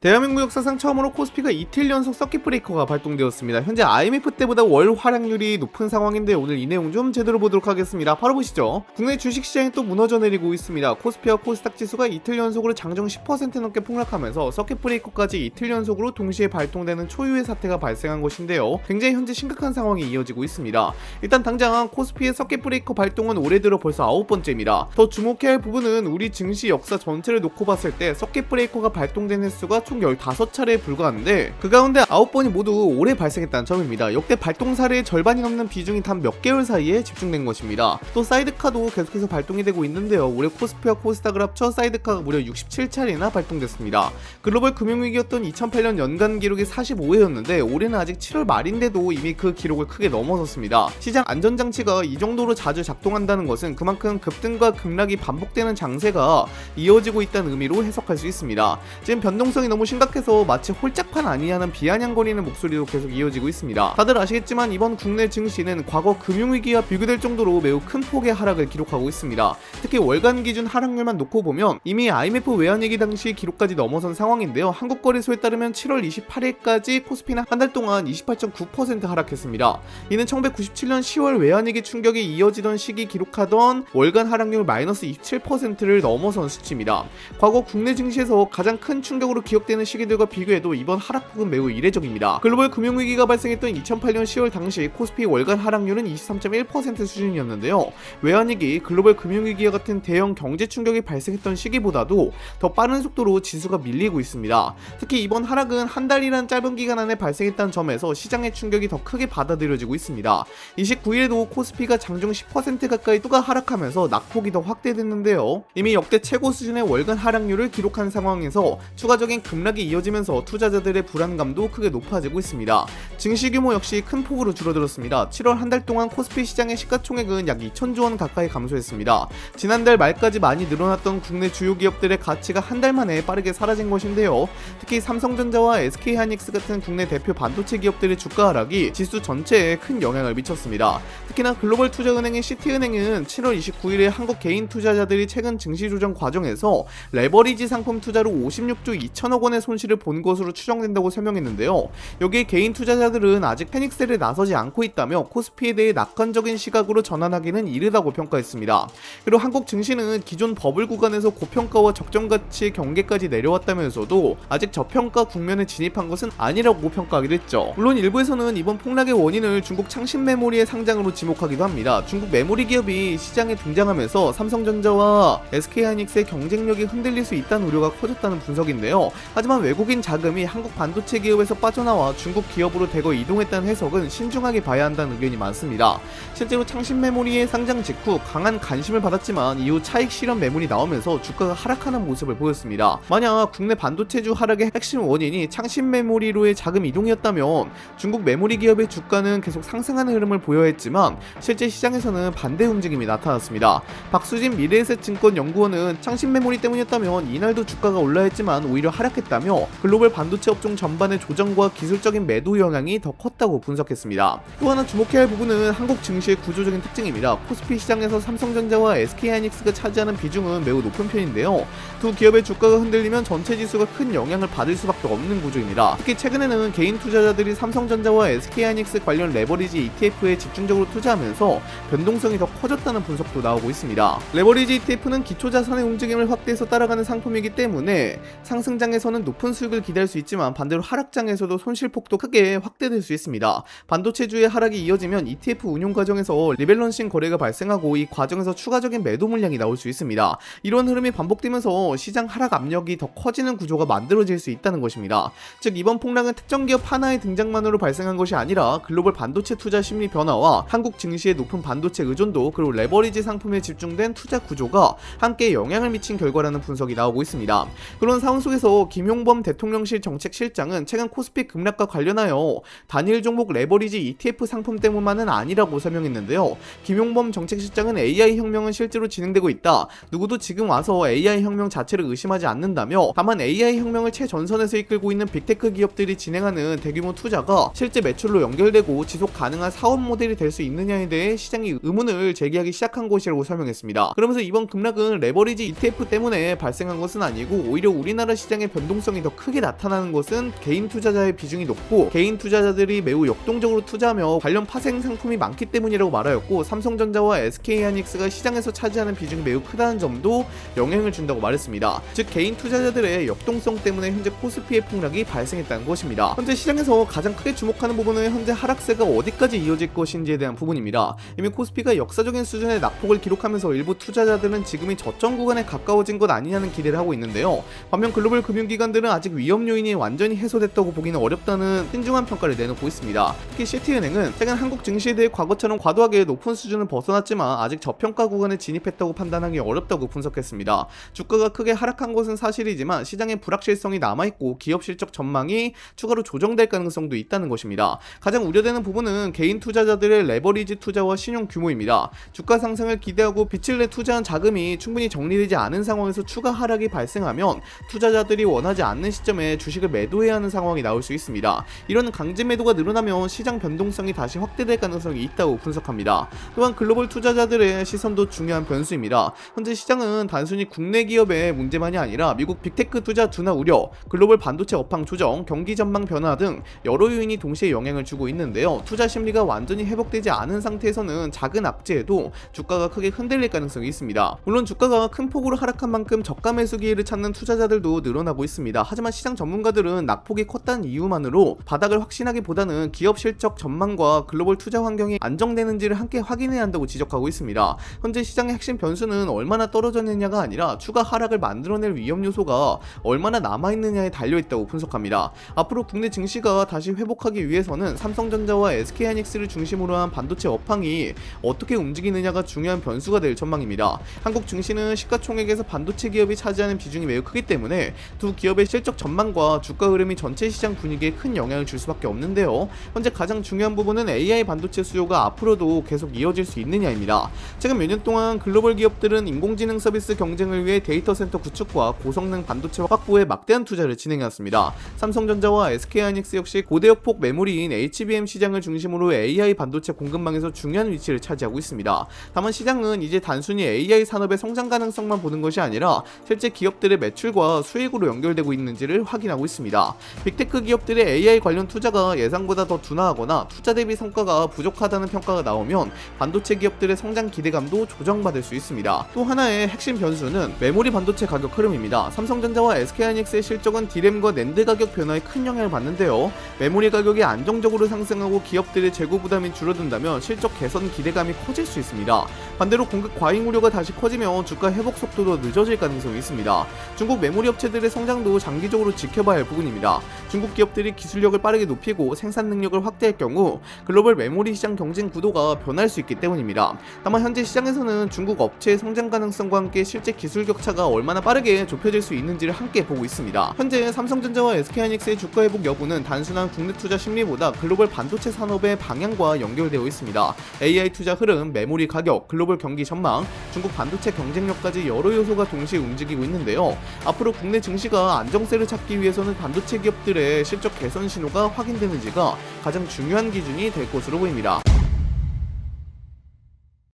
대한민국 역사상 처음으로 코스피가 이틀 연속 서킷 브레이커가 발동되었습니다. 현재 IMF 때보다 월 하락률이 높은 상황인데 오늘 이 내용 좀 제대로 보도록 하겠습니다. 바로 보시죠. 국내 주식시장이 또 무너져 내리고 있습니다. 코스피와 코스닥 지수가 이틀 연속으로 장중 10% 넘게 폭락하면서 서킷 브레이커까지 이틀 연속으로 동시에 발동되는 초유의 사태가 발생한 것인데요. 굉장히 현재 심각한 상황이 이어지고 있습니다. 일단 당장 코스피의 서킷 브레이커 발동은 올해 들어 벌써 9번째입니다. 더 주목해야 할 부분은 우리 증시 역사 전체를 놓고 봤을 때 서킷 브레이커가 발동된 횟수가 총 15차례에 불과한데 그 가운데 9번이 모두 올해 발생했다는 점입니다. 역대 발동 사례의 절반이 넘는 비중이 단 몇 개월 사이에 집중된 것입니다. 또 사이드카도 계속해서 발동이 되고 있는데요. 올해 코스피와 코스닥을 합쳐 사이드카가 무려 67차례나 발동됐습니다. 글로벌 금융위기였던 2008년 연간 기록이 45회였는데 올해는 아직 7월 말인데도 이미 그 기록을 크게 넘어섰습니다. 시장 안전장치가 이 정도로 자주 작동한다는 것은 그만큼 급등과 급락이 반복되는 장세가 이어지고 있다는 의미로 해석할 수 있습니다. 지금 변동성이 너무 심각해서 마치 홀짝판 아니냐는 비아냥거리는 목소리도 계속 이어지고 있습니다. 다들 아시겠지만 이번 국내 증시는 과거 금융위기와 비교될 정도로 매우 큰 폭의 하락을 기록하고 있습니다. 특히 월간 기준 하락률만 놓고 보면 이미 IMF 외환위기 당시 기록까지 넘어선 상황인데요. 한국거래소에 따르면 7월 28일까지 코스피는 한 달 동안 28.9% 하락했습니다. 이는 1997년 10월 외환위기 충격이 이어지던 시기 기록하던 월간 하락률 마이너스 27%를 넘어선 수치입니다. 과거 국내 증시에서 가장 큰 충격으로 기억되는 시기들과 비교해도 이번 하락폭은 매우 이례적입니다. 글로벌 금융위기가 발생했던 2008년 10월 당시 코스피 월간 하락률은 23.1% 수준이었는데요. 외환위기, 글로벌 금융위기와 같은 대형 경제 충격이 발생했던 시기보다도 더 빠른 속도로 지수가 밀리고 있습니다. 특히 이번 하락은 한 달이란 짧은 기간 안에 발생했다는 점에서 시장의 충격이 더 크게 받아들여지고 있습니다. 29일에도 코스피가 장중 10% 가까이 뚜가 하락하면서 낙폭이 더 확대됐는데요. 이미 역대 최고 수준의 월간 하락률을 기록한 상황에서 추가적인 급락이 이어지면서 투자자들의 불안감도 크게 높아지고 있습니다. 증시 규모 역시 큰 폭으로 줄어들었습니다. 7월 한 달 동안 코스피 시장의 시가총액은 약 2천조 원 가까이 감소했습니다. 지난달 말까지 많이 늘어났던 국내 주요 기업들의 가치가 한 달 만에 빠르게 사라진 것인데요. 특히 삼성전자와 SK하이닉스 같은 국내 대표 반도체 기업들의 주가 하락이 지수 전체에 큰 영향을 미쳤습니다. 특히나 글로벌 투자은행인 시티은행은 7월 29일에 한국 개인 투자자들이 최근 증시 조정 과정에서 레버리지 상품 투자로 56조 2천억 원의 손실을 본 것으로 추정된다고 설명했는데요. 여기에 개인 투자자들은 아직 패닉셀에 나서지 않고 있다며 코스피에 대해 낙관적인 시각으로 전환하기는 이르다고 평가했습니다. 그리고 한국 증시는 기존 버블 구간에서 고평가와 적정가치의 경계까지 내려왔다면서도 아직 저평가 국면에 진입한 것은 아니라고 평가하기도 했죠. 물론 일부에서는 이번 폭락의 원인을 중국 창신 메모리의 상장으로 지목하기도 합니다. 중국 메모리 기업이 시장에 등장하면서 삼성전자와 SK하이닉스의 경쟁력이 흔들릴 수 있다는 우려가 커졌다는 분석인데요. 하지만 외국인 자금이 한국 반도체 기업에서 빠져나와 중국 기업으로 대거 이동했다는 해석은 신중하게 봐야 한다는 의견이 많습니다. 실제로 창신 메모리의 상장 직후 강한 관심을 받았지만 이후 차익 실현 매물이 나오면서 주가가 하락하는 모습을 보였습니다. 만약 국내 반도체주 하락의 핵심 원인이 창신 메모리로의 자금 이동이었다면 중국 메모리 기업의 주가는 계속 상승하는 흐름을 보여야 했지만 실제 시장에서는 반대 움직임이 나타났습니다. 박수진 미래에셋증권 연구원은 창신 메모리 때문이었다면 이날도 주가가 올라야 했지만 오히려 하락했다며 글로벌 반도체 업종 전반의 조정과 기술적인 매도 영향이 더 컸다고 분석했습니다. 또 하나 주목해야 할 부분은 한국 증시의 구조적인 특징입니다. 코스피 시장에서 삼성전자와 SK하이닉스가 차지하는 비중은 매우 높은 편인데요. 두 기업의 주가가 흔들리면 전체 지수가 큰 영향을 받을 수밖에 없는 구조입니다. 특히 최근에는 개인 투자자들이 삼성전자와 SK하이닉스 관련 레버리지 ETF에 집중적으로 투자하면서 변동성이 더 커졌다는 분석도 나오고 있습니다. 레버리지 ETF는 기초자산의 움직임을 확대해서 따라가는 상품이기 때문에 상승장에서는 높은 수익을 기대할 수 있지만 반대로 하락장에서도 손실폭도 크게 확대될 수 있습니다. 반도체주의 하락이 이어지면 ETF 운용 과정에서 리밸런싱 거래가 발생하고 이 과정에서 추가적인 매도 물량이 나올 수 있습니다. 이런 흐름이 반복되면서 시장 하락 압력이 더 커지는 구조가 만들어질 수 있다는 것입니다. 즉 이번 폭락은 특정 기업 하나의 등장만으로 발생한 것이 아니라 글로벌 반도체 투자 심리 변화와 한국 증시의 높은 반도체 의존도 그리고 레버리지 상품에 집중된 투자 구조가 함께 영향을 미친 결과라는 분석이 나오고 있습니다. 그런 상황 속에서 김용범 대통령실 정책실장은 최근 코스피 급락과 관련하여 단일 종목 레버리지 ETF 상품 때문만은 아니라고 설명했는데요. 김용범 정책실장은 AI 혁명은 실제로 진행되고 있다. 누구도 지금 와서 AI 혁명 자체를 의심하지 않는다며 다만 AI 혁명을 최전선에서 이끌고 있는 빅테크 기업들이 진행하는 대규모 투자가 실제 매출로 연결되고 지속 가능한 사업 모델이 될 수 있느냐에 대해 시장이 의문을 제기하기 시작한 것이라고 설명했습니다. 그러면서 이번 급락은 레버리지 ETF 때문에 발생한 것은 아니고 오히려 우리나라 시장의 변동 변동성이 더 크게 나타나는 것은 개인 투자자의 비중이 높고 개인 투자자들이 매우 역동적으로 투자하며 관련 파생 상품이 많기 때문이라고 말하였고, 삼성전자와 SK하이닉스가 시장에서 차지하는 비중이 매우 크다는 점도 영향을 준다고 말했습니다. 즉 개인 투자자들의 역동성 때문에 현재 코스피의 폭락이 발생했다는 것입니다. 현재 시장에서 가장 크게 주목하는 부분은 현재 하락세가 어디까지 이어질 것인지에 대한 부분입니다. 이미 코스피가 역사적인 수준의 낙폭을 기록하면서 일부 투자자들은 지금이 저점 구간에 가까워진 것 아니냐는 기대를 하고 있는데요. 반면 글로벌 금융기관들은 아직 위험 요인이 완전히 해소됐다고 보기는 어렵다는 신중한 평가를 내놓고 있습니다. 특히 시티은행은 최근 한국 증시에 대해 과거처럼 과도하게 높은 수준을 벗어났지만 아직 저평가 구간에 진입했다고 판단하기 어렵다고 분석했습니다. 주가가 크게 하락한 것은 사실이지만 시장의 불확실성이 남아있고 기업 실적 전망이 추가로 조정될 가능성도 있다는 것입니다. 가장 우려되는 부분은 개인 투자자들의 레버리지 투자와 신용 규모입니다. 주가 상승을 기대하고 빛을 내 투자한 자금이 충분히 정리되지 않은 상황에서 추가 하락이 발생하면 투자자들이 원하지 않는 시점에 주식을 매도해야 하는 상황이 나올 수 있습니다. 이런 강제 매도가 늘어나면 시장 변동성이 다시 확대될 가능성이 있다고 분석합니다. 또한 글로벌 투자자들의 시선도 중요한 변수입니다. 현재 시장은 단순히 국내 기업의 문제만이 아니라 미국 빅테크 투자 둔화 우려, 글로벌 반도체 업황 조정, 경기 전망 변화 등 여러 요인이 동시에 영향을 주고 있는데요. 투자 심리가 완전히 회복되지 않은 상태에서는 작은 악재에도 주가가 크게 흔들릴 가능성이 있습니다. 물론 주가가 큰 폭으로 하락한 만큼 저가 매수 기회를 찾는 투자자들도 늘어나고 있습니다. 하지만 시장 전문가들은 낙폭이 컸다는 이유만으로 바닥을 확신하기보다는 기업 실적 전망과 글로벌 투자 환경이 안정되는지를 함께 확인해야 한다고 지적하고 있습니다. 현재 시장의 핵심 변수는 얼마나 떨어졌느냐가 아니라 추가 하락을 만들어낼 위험 요소가 얼마나 남아있느냐에 달려있다고 분석합니다. 앞으로 국내 증시가 다시 회복하기 위해서는 삼성전자와 SK하이닉스를 중심으로 한 반도체 업황이 어떻게 움직이느냐가 중요한 변수가 될 전망입니다. 한국 증시는 시가총액에서 반도체 기업이 차지하는 비중이 매우 크기 때문에 두 기업의 실적 전망과 주가 흐름이 전체 시장 분위기에 큰 영향을 줄 수밖에 없는데요. 현재 가장 중요한 부분은 AI 반도체 수요가 앞으로도 계속 이어질 수 있느냐입니다. 최근 몇 년 동안 글로벌 기업들은 인공지능 서비스 경쟁을 위해 데이터 센터 구축과 고성능 반도체 확보에 막대한 투자를 진행해왔습니다. 삼성전자와 SK하이닉스 역시 고대역폭 메모리인 HBM 시장을 중심으로 AI 반도체 공급망에서 중요한 위치를 차지하고 있습니다. 다만 시장은 이제 단순히 AI 산업의 성장 가능성만 보는 것이 아니라 실제 기업들의 매출과 수익으로 연결되고 있는지를 확인하고 있습니다. 빅테크 기업들의 AI 관련 투자가 예상보다 더 둔화하거나 투자 대비 성과가 부족하다는 평가가 나오면 반도체 기업들의 성장 기대감도 조정받을 수 있습니다. 또 하나의 핵심 변수는 메모리 반도체 가격 흐름입니다. 삼성전자와 SK하이닉스의 실적은 디램과 낸드 가격 변화에 큰 영향을 받는데요. 메모리 가격이 안정적으로 상승하고 기업들의 재고 부담이 줄어든다면 실적 개선 기대감이 커질 수 있습니다. 반대로 공급 과잉 우려가 다시 커지면 주가 회복 속도도 늦어질 가능성이 있습니다. 중국 메모리 업체들의 성장도 장기적으로 지켜봐야 할 부분입니다. 중국 기업들이 기술력을 빠르게 높이고 생산 능력을 확대할 경우 글로벌 메모리 시장 경쟁 구도가 변할 수 있기 때문입니다. 다만 현재 시장에서는 중국 업체의 성장 가능성과 함께 실제 기술 격차가 얼마나 빠르게 좁혀질 수 있는지를 함께 보고 있습니다. 현재 삼성전자와 SK하이닉스의 주가 회복 여부는 단순한 국내 투자 심리보다 글로벌 반도체 산업의 방향과 연결되어 있습니다. AI 투자 흐름, 메모리 가격, 글로벌 경기 전망, 중국 반도체 경쟁력까지 여러 요소가 동시에 움직이고 있는데요. 앞으로 국내 증시가 안정세를 찾기 위해서는 반도체 기업들의 실적 개선 신호가 확인되는지가 가장 중요한 기준이 될 것으로 보입니다.